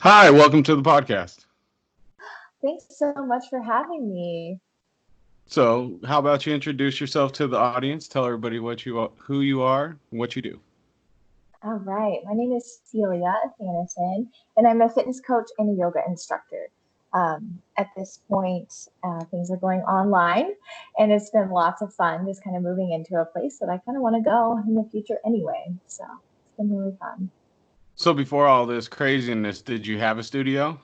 Hi, welcome to the podcast. Thanks so much for having me. So, how about you introduce yourself to the audience? Tell everybody what you are, who you are, and what you do. All right. My name is Cealia Athanason, and I'm a fitness coach and a yoga instructor. At this point, things are going online, and it's been lots of fun just kind of moving into a place that I kind of want to go in the future anyway. So it's been really fun. So, before all this craziness, did you have a studio?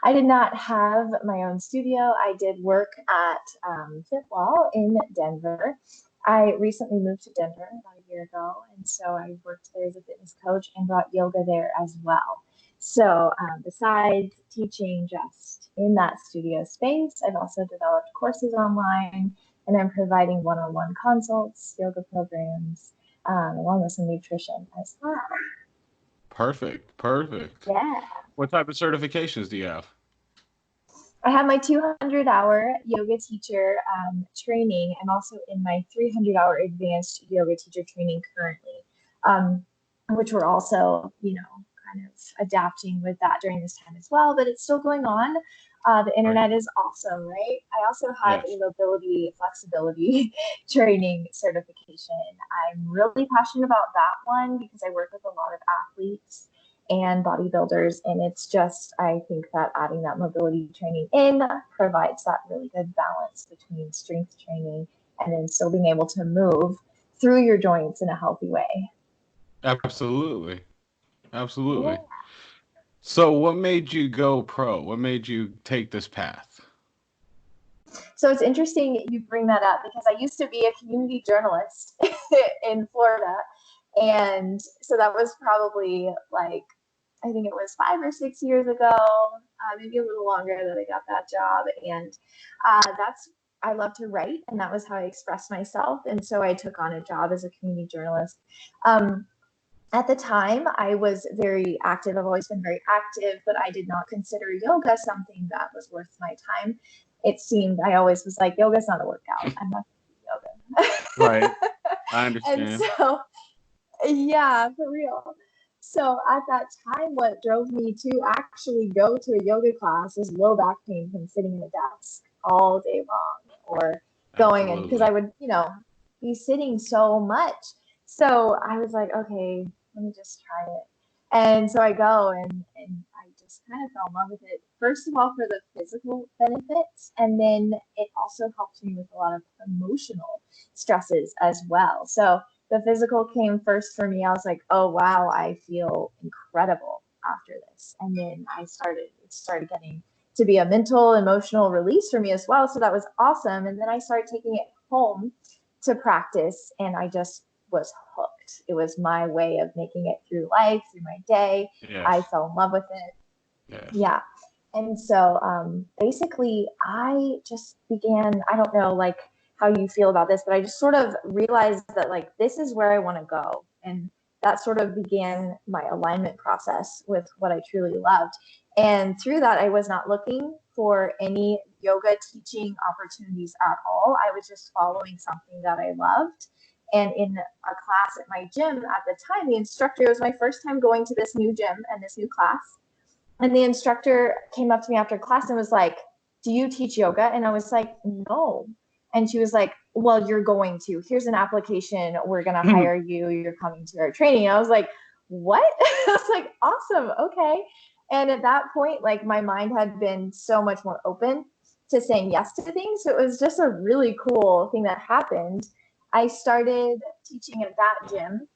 I did not have my own studio. I did work at Fitwall in Denver. I recently moved to Denver about a year ago, and so I worked there as a fitness coach and brought yoga there as well. So, besides teaching just in that studio space, I've also developed courses online, and I'm providing one-on-one consults, yoga programs, along with some nutrition as well. Perfect, perfect. Yeah. What type of certifications do you have? I have my 200-hour yoga teacher training. I'm also in my 300-hour advanced yoga teacher training currently, um, which we're also, kind of adapting with that during this time as well. But it's still going on. The Right. internet is awesome, right? I also have a Yes. mobility flexibility training certification. I'm really passionate about that one because I work with a lot of athletes and bodybuilders. And it's just, I think that adding that mobility training in provides that really good balance between strength training and then still being able to move through your joints in a healthy way. Absolutely. Yeah. Absolutely. So, what made you go pro? What made you take this path? So it's interesting you bring that up because I used to be a community journalist in Florida. And so that was probably like, I think it was 5 or 6 years ago, maybe a little longer that I got that job. And I love to write, and that was how I expressed myself. And so I took on a job as a community journalist. Um, at the time, I was very active. I've always been very active, but I did not consider yoga something that was worth my time. It seemed I always was like, yoga's not a workout. I'm not going to do Right. yoga. I And understand. so, yeah, for real. So at that time, what drove me to actually go to a yoga class was low back pain from sitting at a desk all day long or going in because Absolutely. I would, be sitting so much. So I was like, okay, let me just try it. And so I go and I just kind of fell in love with it. First of all, for the physical benefits, and then it also helped me with a lot of emotional stresses as well. So the physical came first for me. I was like, oh wow, I feel incredible after this. And then it started getting to be a mental, emotional release for me as well. So that was awesome. And then I started taking it home to practice, and I just was hooked. It was my way of making it through life, through my day. I Yes. fell in love with it. Yes. Yeah. And so basically, I just began, I don't know, like how you feel about this, but I just sort of realized that, like, this is where I want to go. And that sort of began my alignment process with what I truly loved. And through that, I was not looking for any yoga teaching opportunities at all. I was just following something that I loved. And in a class at my gym at the time, the instructor, it was my first time going to this new gym and this new class, and the instructor came up to me after class and was like, do you teach yoga? And I was like, no. And she was like, well, you're going to. Here's an application. We're going to hire you. You're coming to our training. And I was like, what? I was like, awesome. Okay. And at that point, like, my mind had been so much more open to saying yes to things. So it was just a really cool thing that happened. I started teaching at that gym,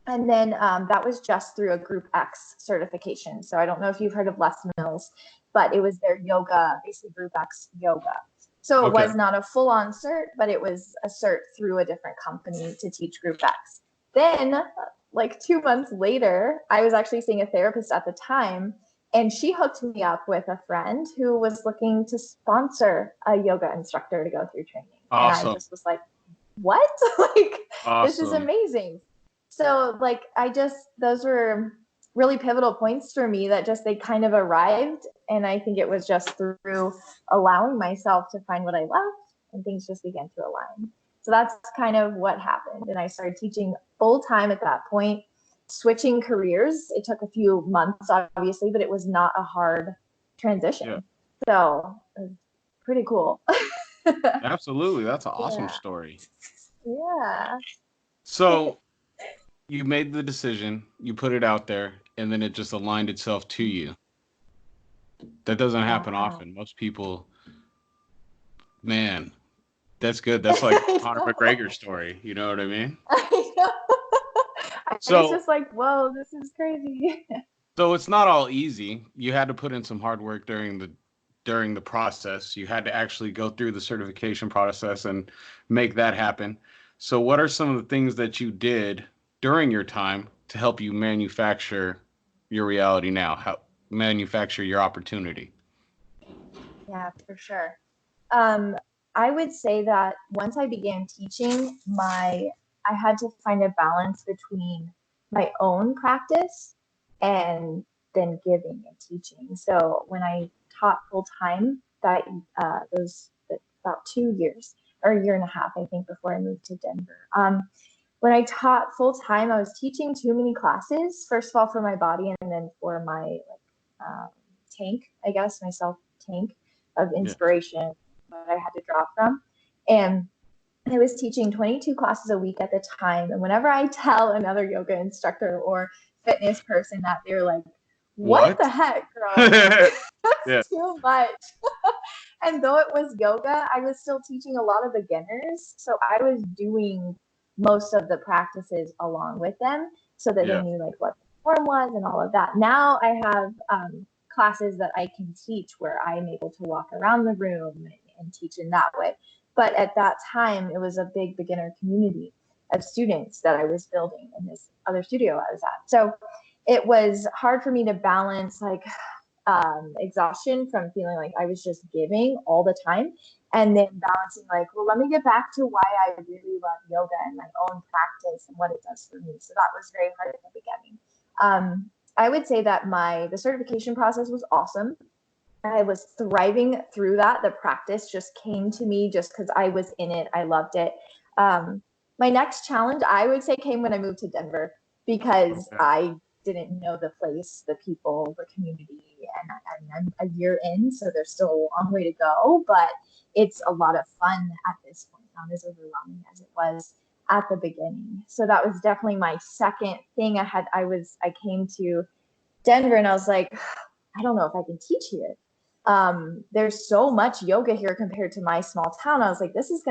and then that was just through a Group X certification. So I don't know if you've heard of Les Mills, but it was their yoga, basically Group X yoga. So it Okay. was not a full on cert, but it was a cert through a different company to teach Group X. Then, like 2 months later, I was actually seeing a therapist at the time, and she hooked me up with a friend who was looking to sponsor a yoga instructor to go through training. And I Awesome. just was like, what? Like, this is Awesome. amazing. So like those were really pivotal points for me that just they kind of arrived, and I think it was just through allowing myself to find what I loved, and things just began to align. So that's kind of what happened, and I started teaching full time at that point. switching careers. It took a few months, obviously, but it was not a hard Yeah. transition. So it was pretty cool. Absolutely. That's an awesome Yeah. story. Yeah. So you made the decision, you put it out there, and then it just aligned itself to you. That doesn't happen Yeah. often. Most people, man, that's good. That's like I Conor know. McGregor's story. You know what I mean? I know. I was So just like, whoa, this is crazy. so it's not all easy. You had to put in some hard work during the process. You had to actually go through the certification process and make that happen. So what are some of the things that you did during your time to help you manufacture your reality now? How manufacture your opportunity? Yeah, for sure. Um, I would say that once I began teaching, I had to find a balance between my own practice and then giving and teaching. So when I taught full time, that those about 2 years or a year and a half, I think, before I moved to Denver. When I taught full time, I was teaching too many classes. First of all, for my body, and then for my tank, I guess, my self tank of Yeah. inspiration that I had to draw from. And I was teaching 22 classes a week at the time. And whenever I tell another yoga instructor or fitness person that, they're like, what What? the heck, girl? Like, Yeah. that's too much. And though it was yoga, I was still teaching a lot of beginners. So I was doing most of the practices along with them so that they Yeah. knew like what the form was and all of that. Now I have classes that I can teach where I'm able to walk around the room and teach in that way. But at that time, it was a big beginner community of students that I was building in this other studio I was at. So it was hard for me to balance like exhaustion from feeling like I was just giving all the time, and then balancing like, well, let me get back to why I really love yoga and my own practice and what it does for me. So that was very hard at the beginning. I would say that the certification process was awesome. I was thriving through that. The practice just came to me just because I was in it. I loved it. My next challenge, I would say, came when I moved to Denver because Yeah. I didn't know the place, the people, the community, and I'm a year in, so there's still a long way to go, but it's a lot of fun at this point, not as overwhelming as it was at the beginning. So that was definitely my second thing. I came to Denver and I was like, I don't know if I can teach here. There's so much yoga here compared to my small town. I was like, this is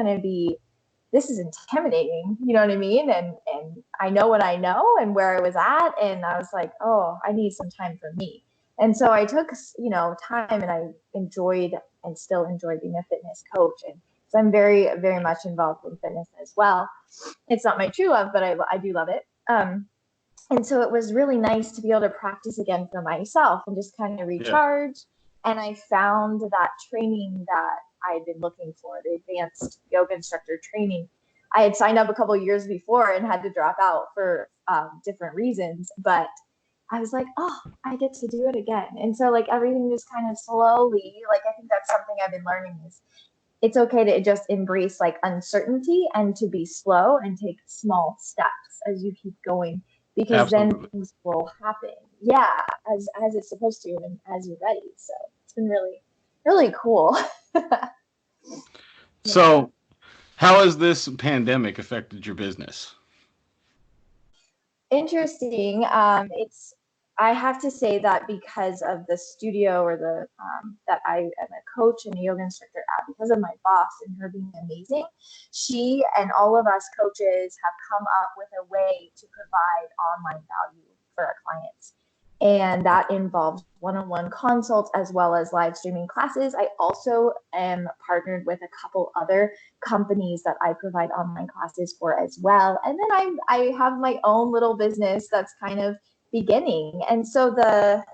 intimidating. You know what I mean? And I know what I know and where I was at. And I was like, oh, I need some time for me. And so I took, time, and I enjoyed and still enjoy being a fitness coach. And so I'm very, very much involved in fitness as well. It's not my true love, but I do love it. And so it was really nice to be able to practice again for myself and just kind of Yeah. recharge. And I found that training that I had been looking for, the advanced yoga instructor training. I had signed up a couple years before and had to drop out for different reasons, but I was like, oh, I get to do it again. And so like everything just kind of slowly, like I think that's something I've been learning is it's okay to just embrace like uncertainty and to be slow and take small steps as you keep going, because then Absolutely. things will happen. Yeah, as it's supposed to and as you're ready. So it's been really, really cool. Yeah. So how has this pandemic affected your business? Interesting. I have to say that because of the studio or the that I am a coach and a yoga instructor at, because of my boss and her being amazing, she and all of us coaches have come up with a way to provide online value for our clients. And that involves one-on-one consults as well as live streaming classes. I also am partnered with a couple other companies that I provide online classes for as well. And then I have my own little business that's kind of beginning. And so the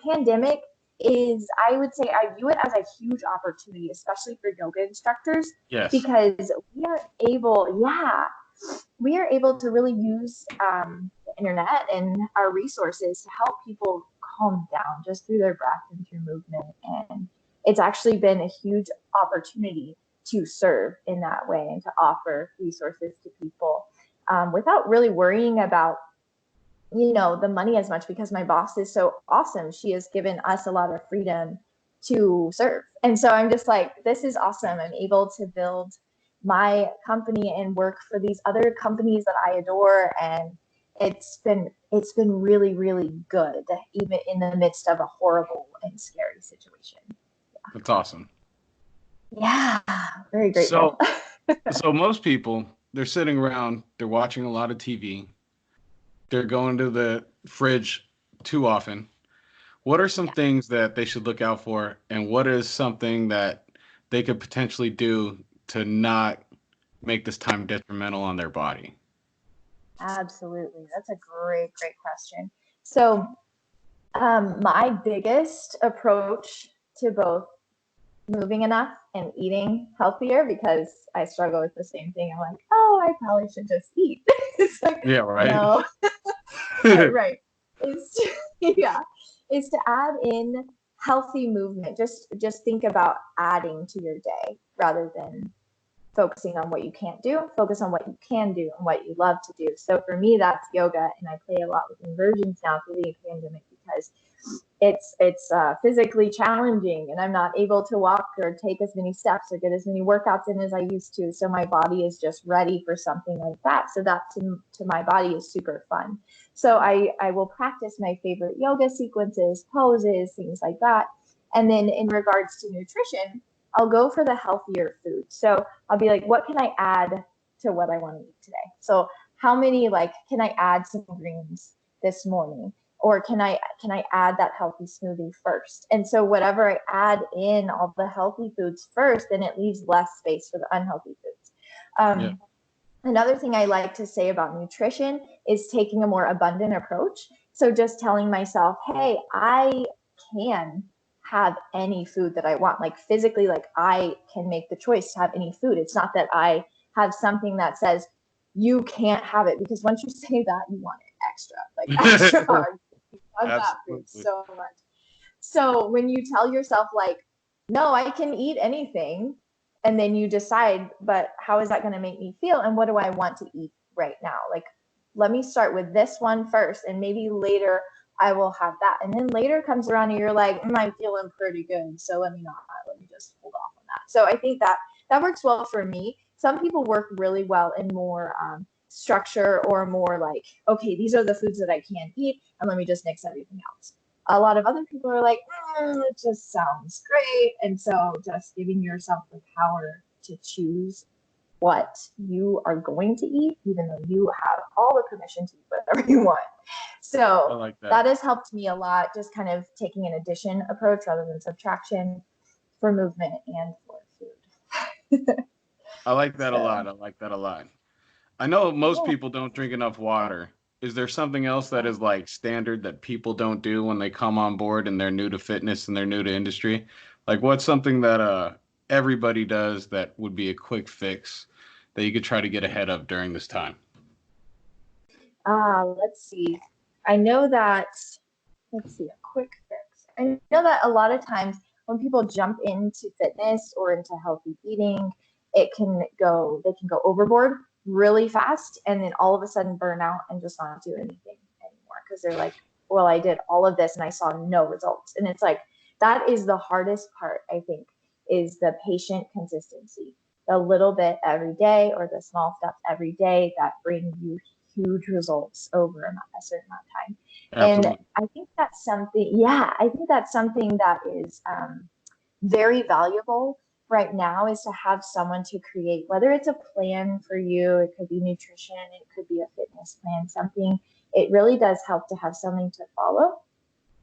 pandemic is, I would say, I view it as a huge opportunity, especially for yoga instructors, Yes. because we are able to really use the internet and our resources to help people calm down just through their breath and through movement. And it's actually been a huge opportunity to serve in that way and to offer resources to people without really worrying about the money as much because my boss is so awesome. She has given us a lot of freedom to serve. And so I'm just like, this is awesome. I'm able to build my company and work for these other companies that I adore. And it's been really, really good, even in the midst of a horrible and scary situation. That's awesome. Yeah, very grateful. So, so most people, they're sitting around, they're watching a lot of TV, they're going to the fridge too often. What are some Yeah, things that they should look out for, and what is something that they could potentially do to not make this time detrimental on their body? absolutely. That's a great, great question. So, my biggest approach to both moving enough and eating healthier, because I struggle with the same thing. I'm like, oh, I probably should just eat. It's like, Yeah, right. no, right. Is to, yeah, is to add in healthy movement. Just think about adding to your day rather than focusing on what you can't do. Focus on what you can do and what you love to do. So for me, that's yoga, and I play a lot with inversions now through the pandemic because it's physically challenging, and I'm not able to walk or take as many steps or get as many workouts in as I used to. So my body is just ready for something like that. So that to my body is super fun. So I will practice my favorite yoga sequences, poses, things like that. And then in regards to nutrition, I'll go for the healthier food. So I'll be like, what can I add to what I want to eat today? So how many, like, can I add some greens this morning? Or can I add that healthy smoothie first? And so whatever I add in all the healthy foods first, then it leaves less space for the unhealthy foods. Yeah. Another thing I like to say about nutrition is taking a more abundant approach. So just telling myself, hey, I can have any food that I want. Like physically, like I can make the choice to have any food. It's not that I have something that says you can't have it, because once you say that, you want it extra, like extra hard. You love that food Absolutely. so much. So when you tell yourself like, no, I can eat anything, and then you decide, but how is that going to make me feel? And what do I want to eat right now? Like, let me start with this one first, and maybe later I will have that. And then later comes around and you're like, I'm feeling pretty good. So let me not, let me just hold off on that. So I think that works well for me. Some people work really well in more structure, or more like, okay, these are the foods that I can eat, and let me just mix everything else. A lot of other people are like, it just sounds great. And so just giving yourself the power to choose what you are going to eat, even though you have all the permission to eat whatever you want. I So like that. that has helped me a lot, just kind of taking an addition approach rather than subtraction for movement and for food. I like that a So, lot. I like that a lot. I know most yeah. people don't drink enough water. Is there something else that is like standard that people don't do when they come on board and they're new to fitness and they're new to industry? Like what's something that everybody does that would be a quick fix that you could try to get ahead of during this time? Let's see. I know that, let's see, a quick fix. I know that a lot of times when people jump into fitness or into healthy eating, they can go overboard really fast, and then all of a sudden burn out and just not do anything anymore because they're like, well, I did all of this and I saw no results. And it's like, that is the hardest part, I think, is the patient consistency. The little bit every day, or the small steps every day that bring you huge results over a certain amount of time. And Absolutely. I think that's something, yeah, I think that's something that is very valuable right now, is to have someone to create, whether it's a plan for you, it could be nutrition, it could be a fitness plan, something. It really does help to have something to follow,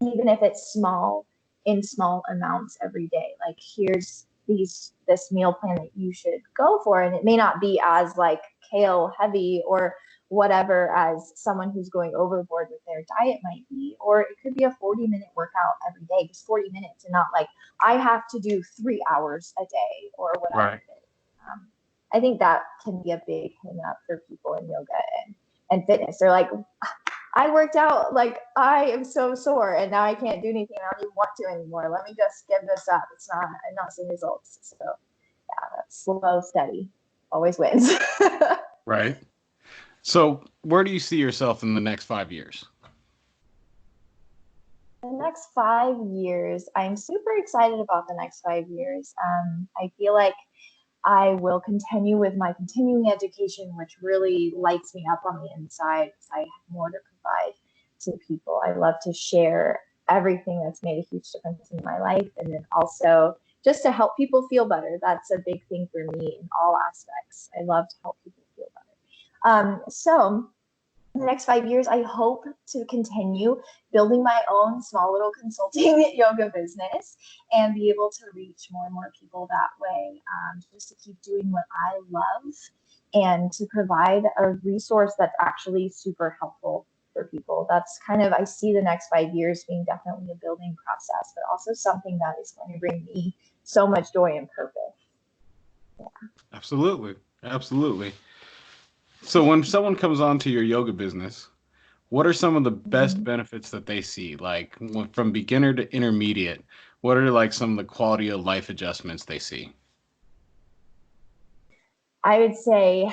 even if it's small, in small amounts every day. Like, here's this meal plan that you should go for, and it may not be as like kale heavy or whatever as someone who's going overboard with their diet might be, or it could be a 40-minute workout every day, just 40 minutes, and not like I have to do 3 hours a day or whatever Right. it is. I think that can be a big hang up for people in yoga and fitness. They're like, I worked out, like I am so sore and now I can't do anything. I don't even want to anymore. Let me just give this up. I'm not seeing results. So yeah, that's slow, steady, always wins. Right. So, where do you see yourself in the next 5 years? The next 5 years, I'm super excited about the next 5 years. I feel like I will continue with my continuing education, which really lights me up on the inside because I have more to provide to people. I love to share everything that's made a huge difference in my life. And then also just to help people feel better. That's a big thing for me in all aspects. I love to help people feel better. So in the next 5 years, I hope to continue building my own small little consulting yoga business and be able to reach more and more people that way, just to keep doing what I love and to provide a resource that's actually super helpful for people. That's kind of, I see the next 5 years being definitely a building process, but also something that is going to bring me so much joy and purpose. Yeah. Absolutely. Absolutely. So when someone comes onto your yoga business, what are some of the best Mm-hmm. benefits that they see? Like from beginner to intermediate, what are like some of the quality of life adjustments they see? I would say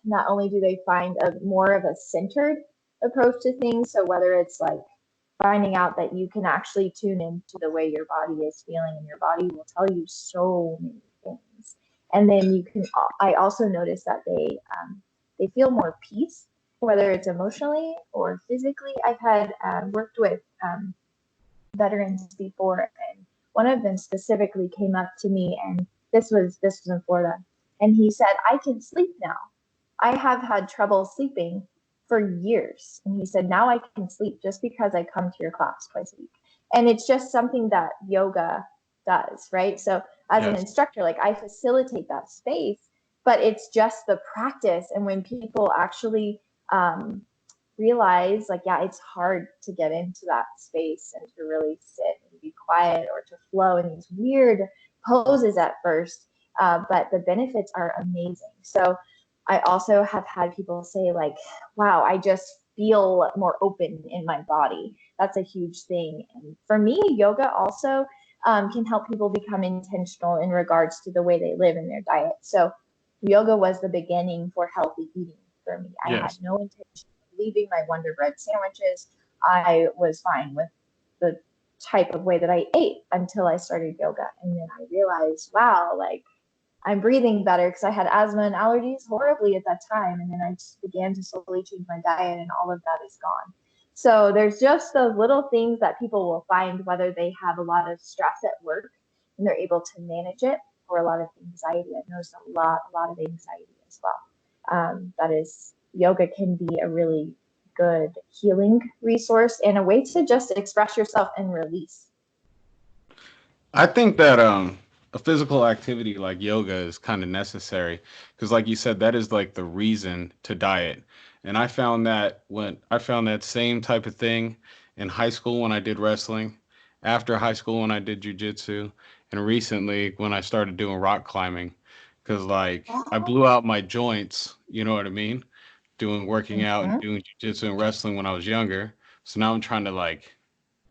not only do they find a more of a centered approach to things, so whether it's like finding out that you can actually tune into the way your body is feeling and your body will tell you so many things. And then you can, I also notice that they feel more peace, whether it's emotionally or physically. I've had worked with veterans before, and one of them specifically came up to me, and this was in Florida, and he said, "I can sleep now. I have had trouble sleeping for years," and he said, "Now I can sleep just because I come to your class twice a week." And it's just something that yoga does, right? So as an Yes. instructor, like I facilitate that space, but it's just the practice, and when people actually um, realize like, yeah, it's hard to get into that space and to really sit and be quiet or to flow in these weird poses at first, but the benefits are amazing. So I also have had people say like, wow, I just feel more open in my body. That's a huge thing. And for me, yoga also can help people become intentional in regards to the way they live in their diet. So yoga was the beginning for healthy eating for me. I had Yes. no intention leaving my Wonder Bread sandwiches. I was fine with the type of way that I ate until I started yoga. And then I realized, wow, like I'm breathing better because I had asthma and allergies horribly at that time. And then I just began to slowly change my diet, and all of that is gone. So there's just those little things that people will find, whether they have a lot of stress at work and they're able to manage it, or a lot of anxiety. I noticed a lot of anxiety as well. That is, yoga can be a really good healing resource and a way to just express yourself and release. I think that a physical activity like yoga is kind of necessary because like you said that is like the reason to diet. And I found that same type of thing in high school when I did wrestling, after high school when I did jujitsu, and recently when I started doing rock climbing because like I blew out my joints, you know what I mean? Doing working out and Mm-hmm. doing jujitsu and wrestling when I was younger. So now I'm trying to like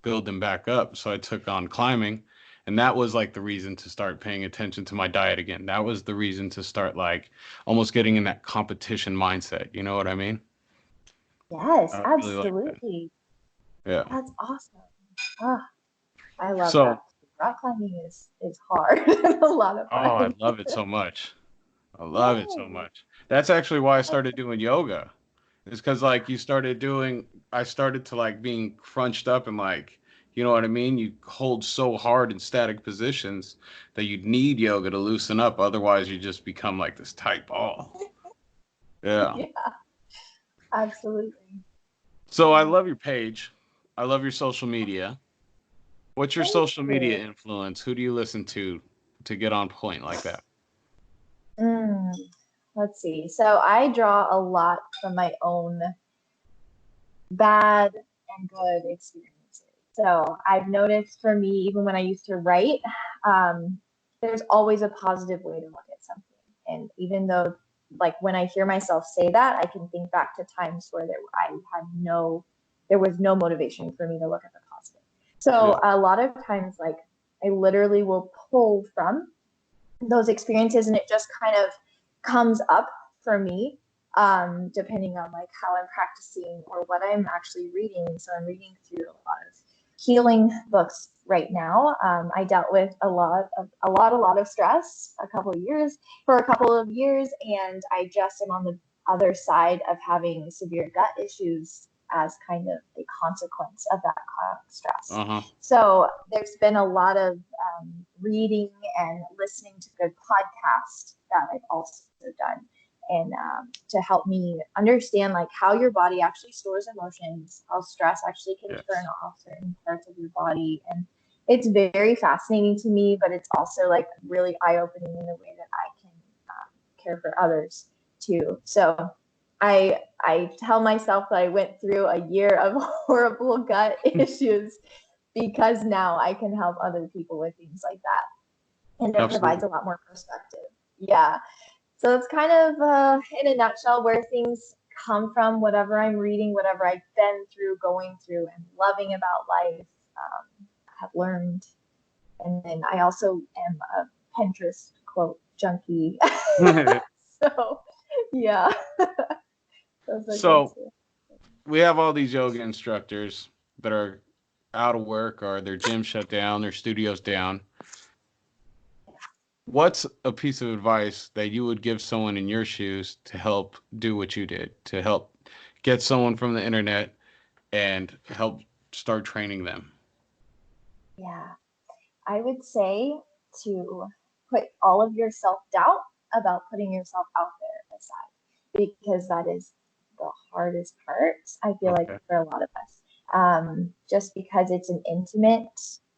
build them back up. So I took on climbing. And that was like the reason to start paying attention to my diet again. That was the reason to start like almost getting in that competition mindset. You know what I mean? Yes, I really like that. absolutely. Yeah. That's awesome. Oh, I love So, that. Rock climbing is hard and a lot of oh, I fun. love it so much. I love it so Yay. much. That's actually why I started doing yoga. It's because like I started to like being crunched up and like, you know what I mean? You hold so hard in static positions that you need yoga to loosen up. Otherwise, you just become like this tight ball. Yeah. Yeah, absolutely. So I love your page. I love your social media. What's your Thank social media you. influence? Who do you listen to get on point like that? Mm, let's see. So I draw a lot from my own bad and good experiences. So I've noticed for me, even when I used to write, there's always a positive way to look at something. And even though, like when I hear myself say that, I can think back to times where there was no motivation for me to look at the positive. Yeah. So a lot of times, like I literally will pull from those experiences, and it just kind of comes up for me, depending on like how I'm practicing or what I'm actually reading. So I'm reading through a lot of healing books right now. I dealt with a lot of stress for a couple of years, and I just am on the other side of having severe gut issues as kind of a consequence of that stress. Uh-huh. So there's been a lot of reading and listening to good podcasts that I've also done, and to help me understand like how your body actually stores emotions, how stress actually can turn Yes. off certain parts of your body. And it's very fascinating to me, but it's also like really eye-opening in a way that I can care for others too. So I tell myself that I went through a year of horrible gut issues because now I can help other people with things like that, and it provides Absolutely. a lot more perspective. Yeah. So it's kind of, in a nutshell, where things come from, whatever I'm reading, whatever I've been through, going through, and loving about life, have learned. And then I also am a Pinterest quote junkie. So, yeah, those are good So too. we have all these yoga instructors that are out of work or their gym shut down, their studios down. What's a piece of advice that you would give someone in your shoes to help do what you did, to help get someone from the internet and help start training them? Yeah, I would say to put all of your self doubt about putting yourself out there aside, because that is the hardest part, I feel like, Okay. for a lot of us. Just because it's an intimate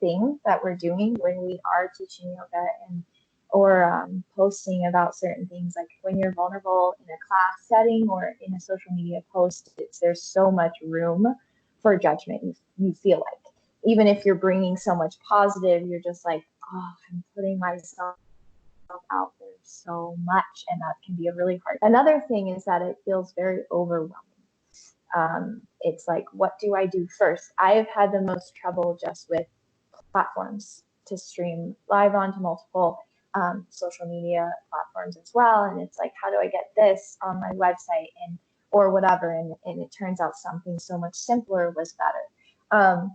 thing that we're doing when we are teaching yoga, and or posting about certain things, like when you're vulnerable in a class setting or in a social media post, there's so much room for judgment. You feel like, even if you're bringing so much positive, you're just like, oh, I'm putting myself out there so much, and that can be a really hard. Another thing is that it feels very overwhelming. It's like, what do I do first? I've had the most trouble just with platforms to stream live onto multiple social media platforms as well. And it's like, how do I get this on my website and or whatever? And it turns out something so much simpler was better.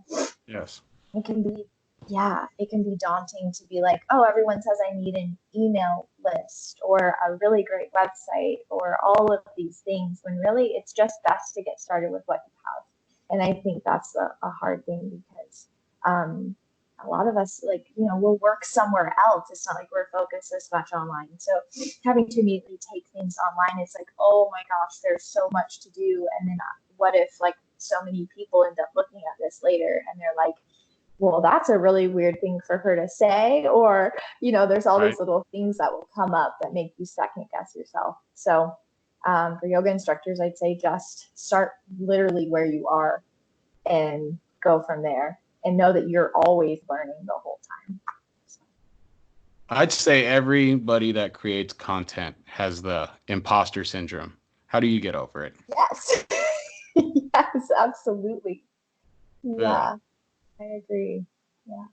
Yes. It can be, yeah, it can be daunting to be like, oh, everyone says I need an email list or a really great website or all of these things, when really it's just best to get started with what you have. And I think that's a hard thing, because a lot of us, like, we'll work somewhere else. It's not like we're focused as much online. So having to immediately take things online is like, oh my gosh, there's so much to do. And then what if like so many people end up looking at this later and they're like, well, that's a really weird thing for her to say, or there's all Right. these little things that will come up that make you second guess yourself. So for yoga instructors, I'd say just start literally where you are and go from there, and know that you're always learning the whole time. I'd say everybody that creates content has the imposter syndrome. How do you get over it? Yes. Yes, absolutely. Yeah. Yeah, I agree. Yeah.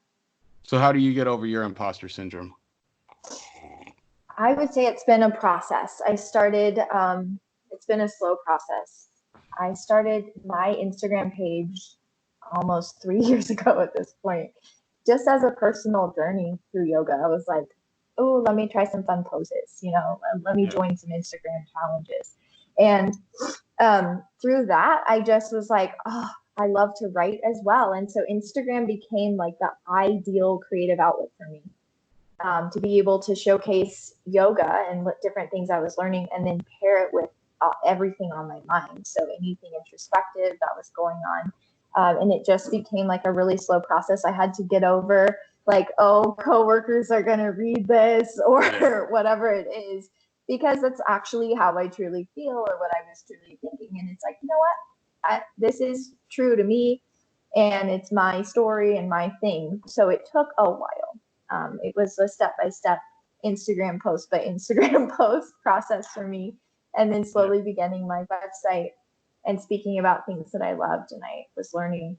So how do you get over your imposter syndrome? I would say it's been a process. It's been a slow process. I started my Instagram page almost 3 years ago at this point, just as a personal journey through yoga. I was like, oh, let me try some fun poses, let me Yeah. join some Instagram challenges. And through that, I just was like, oh, I love to write as well. And so Instagram became like the ideal creative outlet for me, to be able to showcase yoga and what different things I was learning, and then pair it with everything on my mind. So anything introspective that was going on. And it just became like a really slow process. I had to get over like, oh, coworkers are going to read this or Yeah. whatever it is, because that's actually how I truly feel or what I was truly thinking. And it's like, you know what? This is true to me, and it's my story and my thing. So it took a while. It was a step-by-step Instagram post by Instagram post process for me, and then Yeah. slowly beginning my website and speaking about things that I loved and I was learning.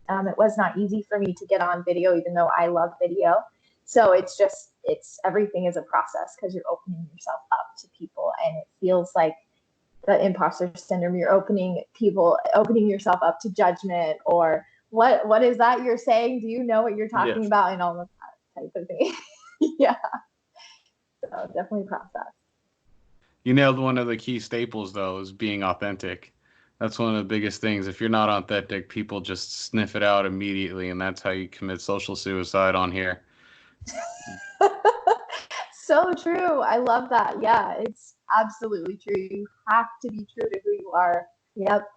It was not easy for me to get on video, even though I love video. So it's everything is a process, because you're opening yourself up to people, and it feels like the imposter syndrome. You're opening yourself up to judgment, or what is that you're saying? Do you know what you're talking Yes. about? And all of that type of thing. Yeah. So definitely process. You nailed one of the key staples, though, is being authentic. That's one of the biggest things. If you're not authentic, people just sniff it out immediately, and that's how you commit social suicide on here. So true. I love that. Yeah, it's absolutely true. You have to be true to who you are. Yep.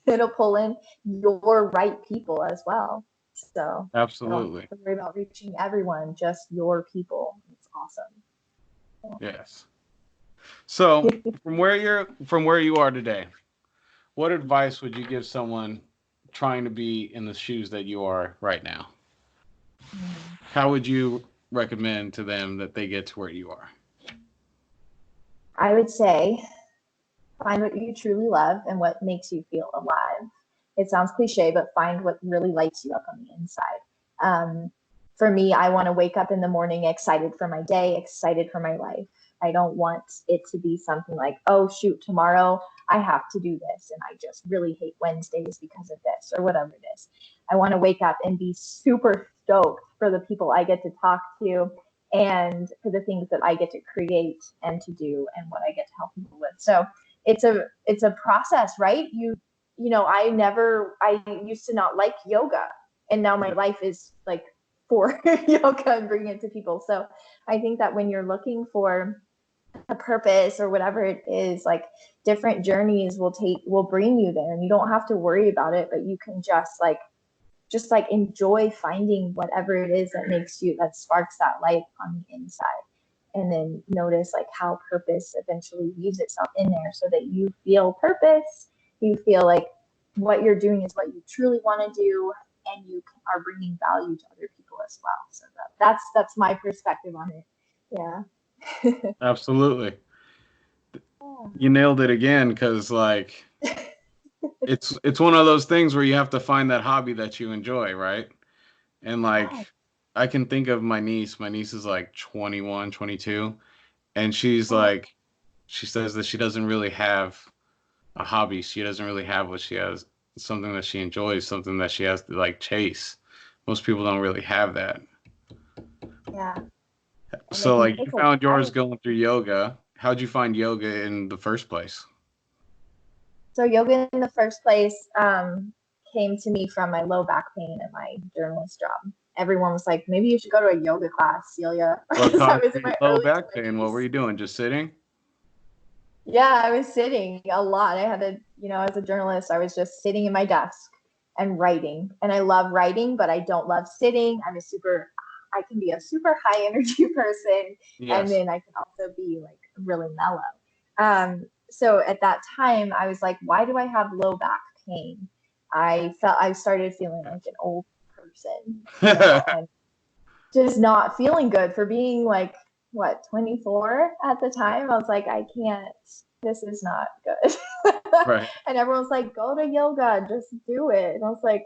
It'll pull in your right people as well. So you don't Absolutely. have to worry about reaching everyone, just your people. It's awesome. Yes. So, from where you are today, what advice would you give someone trying to be in the shoes that you are right now? How would you recommend to them that they get to where you are? I would say find what you truly love and what makes you feel alive. It sounds cliche, but find what really lights you up on the inside. For me, I want to wake up in the morning excited for my day, excited for my life. I don't want it to be something like, oh, shoot, tomorrow I have to do this. And I just really hate Wednesdays because of this or whatever it is. I want to wake up and be super stoked for the people I get to talk to and for the things that I get to create and to do and what I get to help people with. So it's a process, right? I used to not like yoga, and now my life is like for yoga and bringing it to people. So I think that when you're looking for a purpose or whatever it is, like different journeys will bring you there, and you don't have to worry about it, but you can just enjoy finding whatever it is that sparks that light on the inside, and then notice like how purpose eventually weaves itself in there so that you feel purpose, you feel like what you're doing is what you truly want to do, and you are bringing value to other people as well. So that's my perspective on it. Yeah. Absolutely. You nailed it again, because like it's one of those things where you have to find that hobby that you enjoy, right? And like Yeah. I can think of my niece. My niece is like 21, 22, and she's Yeah. like she says that she doesn't really have a hobby. She doesn't really have what she has, something that she enjoys, something that she has to like chase. Most people don't really have that. Yeah. And it So can like you take a found yours while. going through yoga. How'd you find yoga in the first place? So yoga in the first place came to me from my low back pain at my journalist job. Everyone was like, maybe you should go to a yoga class, Celia, What because I caused was in you my low early back pain? What were 20s. you doing? Just sitting? Yeah, I was sitting a lot. I had to, as a journalist, I was just sitting in my desk and writing. And I love writing, but I don't love sitting. I can be a super high energy person. And Yes. then I can also be like really mellow. So at that time, I was like, why do I have low back pain? I started feeling like an old person, and just not feeling good for being like, what, 24 at the time. I was like, I can't, this is not good. Right. And everyone's like, go to yoga, just do it. And I was like,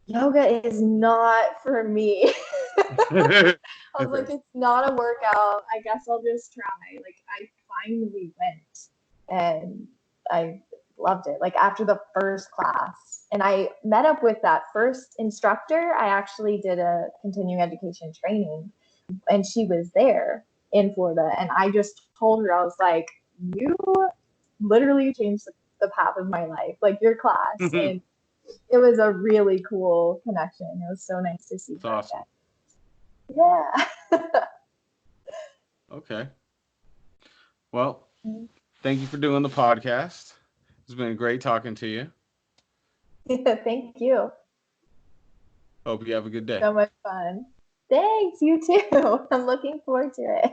yoga is not for me. I was like, it's not a workout. I guess I'll just try. Like, I finally went and I loved it. Like, after the first class, and I met up with that first instructor. I actually did a continuing education training, and she was there in Florida. And I just told her, I was like, you literally changed the path of my life, like your class. And it was a really cool connection. It was so nice to see It's her awesome. again. Yeah. Okay. Well, thank you for doing the podcast. It's been great talking to you. Thank you. Hope you have a good day. So much fun. Thanks, you too. I'm looking forward to it.